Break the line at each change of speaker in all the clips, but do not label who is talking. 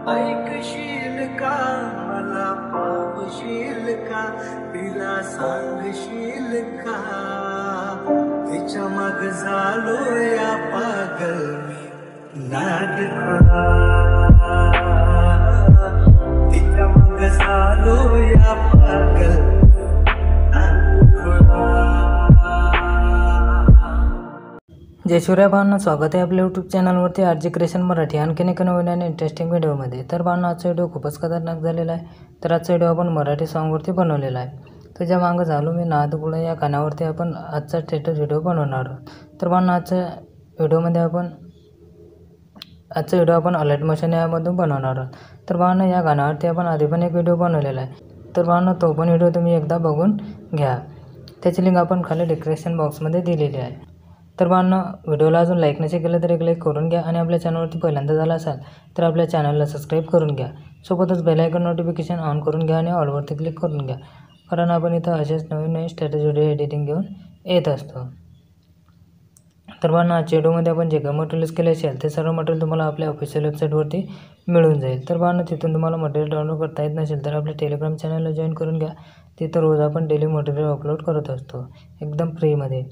ऐकशील का मला पावशील का तिला सांगशील का तिच्या मग झालो या पागल मी नागखुळा तिच्या मग झालो या पागल
जय शिवराय भावांनो, स्वागत आहे आपल्या यूट्यूब चॅनलवरती आरजी क्रिएशन मराठी. आणखीन एक नवीन आणि इंटरेस्टिंग व्हिडिओमध्ये. तर भावांनो, आजचा व्हिडिओ खूपच खतरनाक झालेला आहे. तर आजचा व्हिडिओ आपण मराठी सॉन्गवरती बनवलेला आहे. तर ज्या मागं झालो मी नादखुळा या गाण्यावरती आपण आजचा स्टेटस व्हिडिओ बनवणार आहोत. तर भावांनो, आजच्या व्हिडिओ आपण अलर्ट मोशन यामधून बनवणार आहोत. तर भावांनो, या गाण्यावरती आपण आधी पण एक व्हिडिओ बनवलेला आहे. तर भावांनो, तो पण व्हिडिओ तुम्ही एकदा बघून घ्या. त्याची लिंक आपण खाली डिस्क्रिप्शन बॉक्समध्ये दिलेली आहे. तर भावांनो, व्हिडिओला अजून लाईक नसेल केलं तर एक लाईक करून घ्या आणि आपल्या चॅनलवरती पहिल्यांदा झाला असाल तर आपल्या चॅनलला सबस्क्राईब करून घ्या. सोबतच बेल आयकॉन नोटिफिकेशन ऑन करून घ्या आणि ऑलवरती क्लिक करून घ्या, कारण आपण इथं असेच नवीन स्टेटस व्हिडिओ एडिटिंग घेऊन येत असतो. तर भावांनो, आजच्या व्हिडिओमध्ये आपण जे काही मटेरियल यूज केले असेल ते सर्व मटेरियल तुम्हाला आपल्या ऑफिशियल वेबसाईटवरती मिळून जाईल. तर भावांनो, तिथून तुम्हाला मटेरियल डाउनलोड करता येत नसेल तर आपल्या टेलिग्राम चॅनलला जॉईन करून घ्या. तिथं रोज आपण डेली मटेरियल अपलोड करत असतो एकदम फ्रीमध्ये.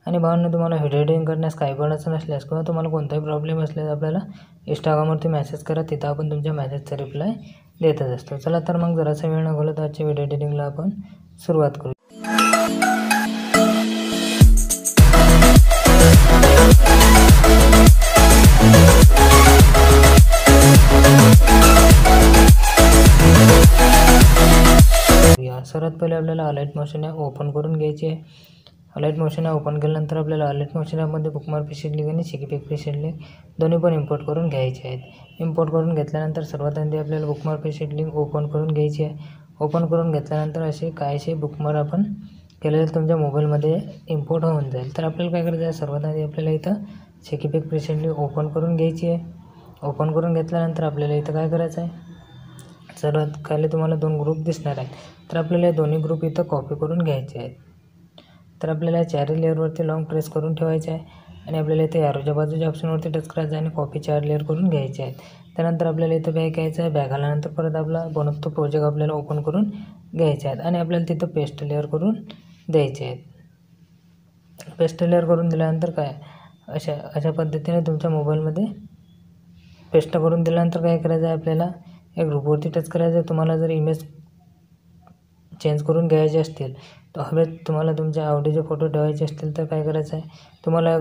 आणि भावांनो, तुम्हाला व्हिडिओ एडिटिंग करण्यास काही पण अडचण असल्यास किंवा तुम्हाला कोणताही प्रॉब्लेम असल्यास आपल्याला इंस्टाग्रामवरती मेसेज करा. तिथं आपण तुमच्या मेसेजचा रिप्लाय देतच असतो. चला तर मग जरासा वेळ न घालवता आजच्या व्हिडिओ एडिटिंगला आपण सुरुवात करू. सर्वात पहिले आपल्याला अलर्ट मोशन ॲप ओपन करून घ्यायची आहे. अलर्ट मोशन ॲप ओपन केल्यानंतर आपल्याला अलर्ट मोशन ॲपमध्ये बुकमार्क प्रीसेट लिंक आणि शिकीपिक प्रीसेट लिंक दोन्ही पण इम्पोर्ट करून घ्यायचे आहेत. इम्पोर्ट करून घेतल्यानंतर सर्वात आधी आपल्याला बुकमार्क प्रीसेट लिंक ओपन करून घ्यायची आहे. ओपन करून घेतल्यानंतर असे काहीसे बुकमार्क आपण केलेले तुमच्या मोबाईलमध्ये इम्पोर्ट होऊन जाईल. तर आपल्याला काय करायचं आहे, सर्वात आधी आपल्याला इथं शिकीपिक प्रीसेट लिंक ओपन करून घ्यायची आहे. ओपन करून घेतल्यानंतर आपल्याला इथं काय करायचं आहे, सर्वात खाली तुम्हाला 2 ग्रुप दिसणार आहेत. तर आपल्याला हे दोन्ही ग्रुप इथं कॉपी करून घ्यायचे आहेत. तर आपल्याला चारही लेअरवरती लॉंग प्रेस करून ठेवायचे आहे आणि आपल्याला इथे ॲरोच्या बाजूच्या ऑप्शनवरती टच करायचं आहे आणि कॉपी 4 लेअर करून घ्यायचे आहेत. त्यानंतर आपल्याला इथं बॅक यायचं आहे. बॅक आल्यानंतर परत आपला बनवतो प्रोजेक्ट आपल्याला ओपन करून घ्यायचे आहेत आणि आपल्याला तिथं पेस्ट लेअर करून द्यायचे आहेत. पेस्ट लेअर करून दिल्यानंतर काय अशा पद्धतीने तुमच्या मोबाईलमध्ये पेस्ट करून दिल्यानंतर काय करायचं आहे, आपल्याला या ग्रुपवरती टच करायचं आहे. तुम्हाला जर इमेज चेंज करून घ्यायचे असतील तर हवे तुम्हाला तुमच्या आवडीचे फोटो ठेवायचे असतील तर काय करायचं आहे, तुम्हाला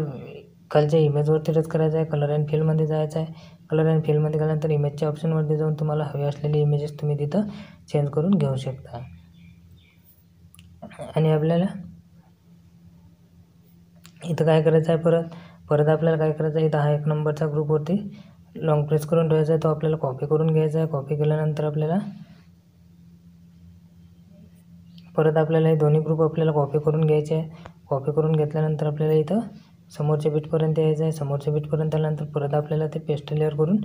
खालच्या इमेजवरती टच करायचं आहे. कलर अँड फिलमध्ये जायचं आहे. कलर अँड फिलमध्ये गेल्यानंतर इमेजच्या ऑप्शनवरती जाऊन तुम्हाला हवे असलेले इमेजेस तुम्ही तिथं चेंज करून घेऊ शकता. आणि आपल्याला इथं काय करायचं आहे, परत आपल्याला काय करायचं आहे, इथं हा 1 नंबरचा ग्रुपवरती लॉंग प्रेस करून ठेवायचा आहे. तो आपल्याला कॉपी करून घ्यायचा आहे. कॉपी केल्यानंतर आपल्याला परत आपल्याला हे दोन्ही ग्रुप आपल्याला कॉपी करून घ्यायचे आहे. कॉपी करून घेतल्यानंतर आपल्याला इथं समोरच्या बीटपर्यंत यायचं आहे. समोरच्या बीटपर्यंत आल्यानंतर परत आपल्याला ते पेस्ट लेअर करून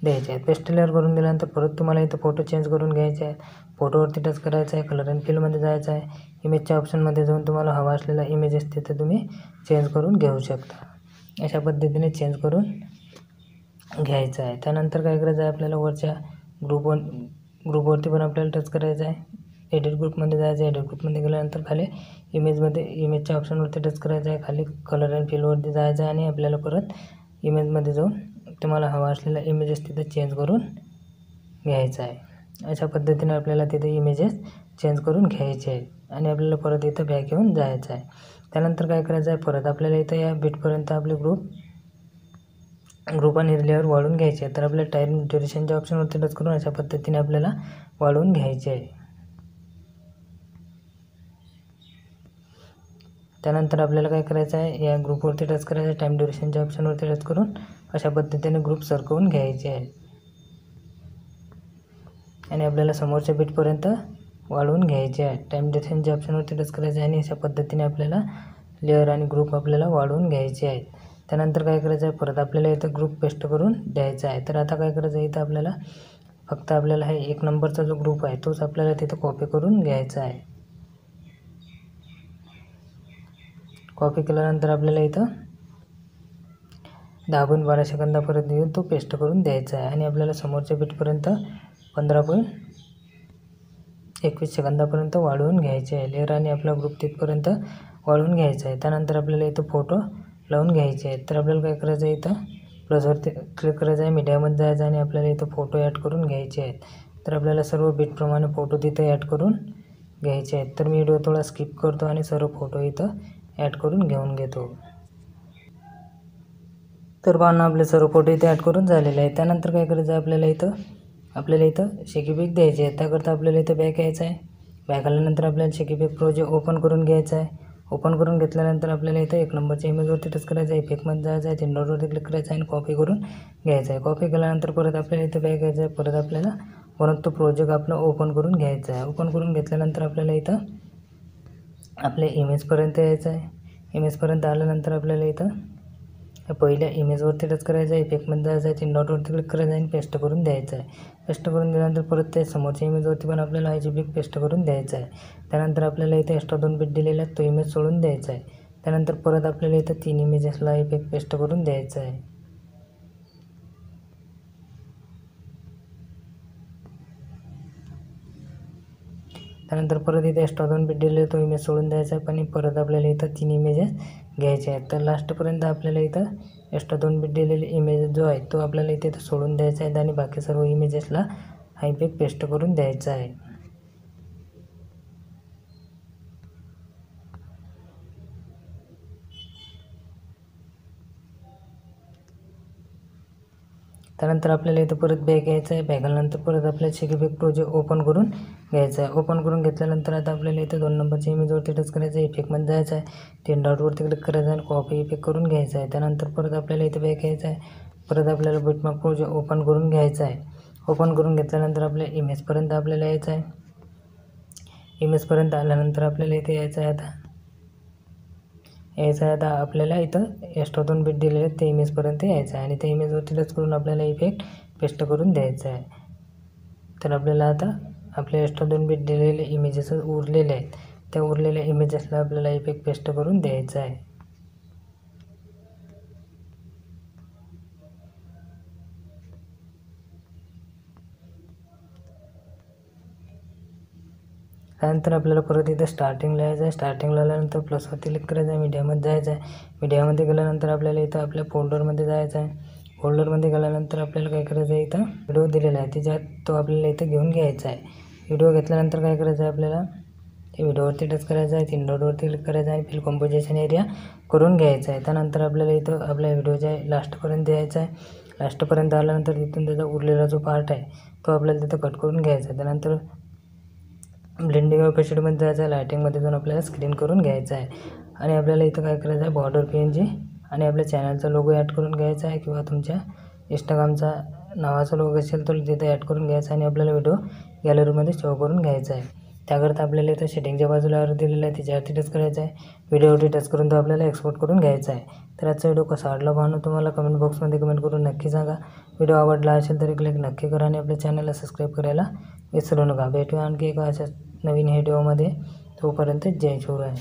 द्यायचे आहेत. पेस्ट लेअर करून दिल्यानंतर परत तुम्हाला इथं फोटो चेंज करून घ्यायचे आहेत. फोटोवरती टच करायचं आहे. कलर अँड फिलमध्ये जायचं आहे. इमेजच्या ऑप्शनमध्ये जाऊन तुम्हाला हवा असलेला इमेजेस तिथे तुम्ही चेंज करून घेऊ शकता. अशा पद्धतीने चेंज करून घ्यायचं आहे. त्यानंतर काय करायचं आहे, आपल्याला वरच्या ग्रुपवरती पण आपल्याला टच करायचं आहे. एडिट ग्रुपमध्ये जायचं आहे. एडिट ग्रुपमध्ये गेल्यानंतर खाली इमेजच्या ऑप्शनवरती टच करायचं आहे. खाली कलर अँड फिलवरती जायचं आहे आणि आपल्याला परत इमेजमध्ये जाऊन तुम्हाला हवा असलेला इमेजेस तिथे चेंज करून घ्यायचा आहे. अशा पद्धतीने आपल्याला तिथे इमेजेस चेंज करून घ्यायचे आहेत आणि आपल्याला परत इथं बॅक येऊन जायचं आहे. त्यानंतर काय करायचं आहे, परत आपल्याला इथं या बीटपर्यंत आपले ग्रुप आणि लेअर वाढवून घ्यायचे आहे. तर आपल्या टाईम ड्युरेशनच्या ऑप्शनवरती टच करून अशा पद्धतीने आपल्याला वाढवून घ्यायचे आहे. त्यानंतर आपल्याला काय करायचं आहे, या ग्रुपवरती टच करायचं आहे. टाईम ड्युरेशनच्या ऑप्शनवरती टच करून अशा पद्धतीने ग्रुप सरकवून घ्यायचे आहे आणि आपल्याला समोरच्या बीटपर्यंत वाढवून घ्यायचे आहे. टाईम ड्युरेशनच्या ऑप्शनवरती टच करायचं आहे आणि अशा पद्धतीने आपल्याला लेअर आणि ग्रुप आपल्याला वाढवून घ्यायचे आहेत. त्यानंतर काय करायचं आहे, परत आपल्याला इथं ग्रुप पेस्ट करून द्यायचा आहे. तर आता काय करायचं आहे, इथं आपल्याला फक्त आपल्याला हे 1 नंबरचा जो ग्रुप आहे तोच आपल्याला तिथं कॉपी करून घ्यायचा आहे. कॉपी केल्यानंतर आपल्याला इथं 10.12 सेकंदापर्यंत येऊन तो पेस्ट करून द्यायचा आहे. आणि आपल्याला समोरच्या बीटपर्यंत 15.21 सेकंदापर्यंत वाढवून घ्यायचे आहे. लेअर आणि आपला ग्रुप तिथपर्यंत वाढवून घ्यायचा आहे. त्यानंतर आपल्याला इथं फोटो लावून घ्यायचे आहेत. तर आपल्याला काय करायचं आहे, इथं प्लसवरती क्लिक करायचं आहे, मीडियामध्ये जायचं आणि आपल्याला इथं फोटो ॲड करून घ्यायचे आहेत. तर आपल्याला सर्व बीटप्रमाणे फोटो तिथं ॲड करून घ्यायचे आहेत. तर मी व्हिडिओ थोडा स्किप करतो आणि सर्व फोटो इथं ॲड करून घेऊन घेतो. तर पाहून आपले सर्व फोटो इथे ॲड करून झालेले आहे. त्यानंतर काय करायचं आहे, आपल्याला इथं शेकीपॅक द्यायचे आहे. त्याकरता आपल्याला इथं बॅक यायचं आहे. बॅक आल्यानंतर आपल्याला शेकीपॅक प्रोजेक्ट ओपन करून घ्यायचा आहे. ओपन करून घेतल्यानंतर आपल्याला इथं 1 नंबरच्या इमेजवरती टच करायचं आहे. इफेक्टमध्ये जायचं आहे, 3 डॉटवरती क्लिक करायचं आहे आणि कॉपी करून घ्यायचं आहे. कॉपी केल्यानंतर परत आपल्याला इथं बॅक यायचं आहे. परत आपल्याला तो प्रोजेक्ट आपला ओपन करून घ्यायचा आहे. ओपन करून घेतल्यानंतर आपल्याला इथं आपल्या इमेजपर्यंत यायचं आहे. इमेजपर्यंत आल्यानंतर आपल्याला इथं पहिल्या इमेजवरती टच करायचं आहे. इफेक्टमध्ये जायचं आहे, 3 डॉटवरती क्लिक करायचं आहे आणि पेस्ट करून द्यायचं आहे. पेस्ट करून दिल्यानंतर परत त्या समोरच्या इमेजवरती पण आपल्याला IGBIC पेस्ट करून द्यायचं आहे. त्यानंतर आपल्याला इथं एक्स्ट्रा 2 बीट दिलेला आहे, तो इमेज सोडून द्यायचा आहे. त्यानंतर परत आपल्याला इथं 3 इमेजेसला इफेक्ट पेस्ट करून द्यायचा आहे. त्यानंतर परत इथे एक्स्ट्रा 2 बीट दिलेला तो इमेज सोडून द्यायचा आहे. पण परत आपल्याला इथं 3 इमेजेस घ्यायचे आहेत. तर लास्टपर्यंत आपल्याला इथं एक्स्ट्रा 2 बीट दिलेले इमेज जो आहे तो आपल्याला इथे सोडून द्यायचा आहे आणि बाकी सर्व इमेजेसला हा इफेक्ट पेस्ट करून द्यायचा आहे. त्यानंतर आपल्याला इथं परत बॅक यायचं आहे. बॅक आल्यानंतर परत आपल्याला शेकीपॅक प्रोजेक्ट ओपन करून घ्यायचं आहे. ओपन करून घेतल्यानंतर आता आपल्याला इथं 2 नंबरच्या इमेजवरती टच करायचं आहे. इफेक्टमध्ये जायचं आहे, 3 डॉटवरती क्लिक करायचं आहे आणि कॉपी इफेक्ट करून घ्यायचं आहे. त्यानंतर परत आपल्याला इथं बॅक यायचं आहे. परत आपल्याला बिटमॅप प्रोजेक्ट ओपन करून घ्यायचं आहे. ओपन करून घेतल्यानंतर आपल्या इमेजपर्यंत आपल्याला यायचं आहे. इमेजपर्यंत आल्यानंतर आपल्याला इथे यायचं आहे. आता आपल्याला इथं एक्स्ट्रा 2 बीट दिलेले आहेत, ते इमेजपर्यंत यायचं आहे आणि त्या इमेजवरती टच करून आपल्याला इफेक्ट पेस्ट करून द्यायचं आहे. तर आपल्याला आता आपले एक्स्ट्रा 2 बीट दिलेले इमेजेस उरलेले आहेत, त्या उरलेल्या इमेजेसला आपल्याला इफेक्ट पेस्ट करून द्यायचा आहे. त्यानंतर आपल्याला परत इथं स्टार्टिंगला यायचं आहे. स्टार्टिंगला आल्यानंतर प्लसवरती क्लिक करायचं आहे, मीडियामध्ये जायचं आहे. मीडियामध्ये गेल्यानंतर आपल्याला इथं आपल्या फोल्डरमध्ये जायचं आहे. फोल्डरमध्ये गेल्यानंतर आपल्याला काय करायचं आहे, इथं व्हिडिओ दिलेला आहे त्याच्यात तो आपल्याला इथं घेऊन घ्यायचा आहे. व्हिडिओ घेतल्यानंतर काय करायचं आहे, आपल्याला ते व्हिडिओवरती टच करायचं आहे, 3 डॉटवरती क्लिक करायचं आहे आणि फिल कॉम्पोजिशन एरिया करून घ्यायचा आहे. त्यानंतर आपल्याला इथं आपल्या व्हिडिओच्या लास्टपर्यंत यायचं आहे. लास्टपर्यंत आल्यानंतर तिथून त्याचा उरलेला जो पार्ट आहे तो आपल्याला तिथं कट करून घ्यायचा आहे. त्यानंतर ब्लेंडिंग ऑपेसिटीमध्ये जायचं आहे, लायटिंगमध्ये जाऊन आपल्याला स्क्रीन करून घ्यायचं आहे. आणि आपल्याला इथं काय करायचं आहे, बॉर्डर PNG आणि आपल्या चॅनलचा लोगो ॲड करून घ्यायचा आहे किंवा तुमच्या इंस्टाग्रामचा नावाचा लोगो असेल तर तिथं ॲड करून घ्यायचा आणि आपल्याला व्हिडिओ गॅलरीमध्ये शो करून घ्यायचा आहे. त्याकरता आपल्याला इथं सेटिंगच्या बाजूला दिलेलं आहे, त्याच्यावरती टच करायचं आहे. व्हिडिओवरती टच करून तो आपल्याला एक्सपोर्ट करून घ्यायचा आहे. तर आजचा व्हिडिओ कसा वाटला पाहणं तुम्हाला कमेंट बॉक्समध्ये कमेंट करून नक्की सांगा. व्हिडिओ आवडला असेल तर क्लिक नक्की करा आणि आपल्या चॅनलला सबस्क्राईब करायला विसरू नका. भेटूया आणखी एका अशा नवीन व्हिडिओमध्ये. तोपर्यंत जय शिवराय.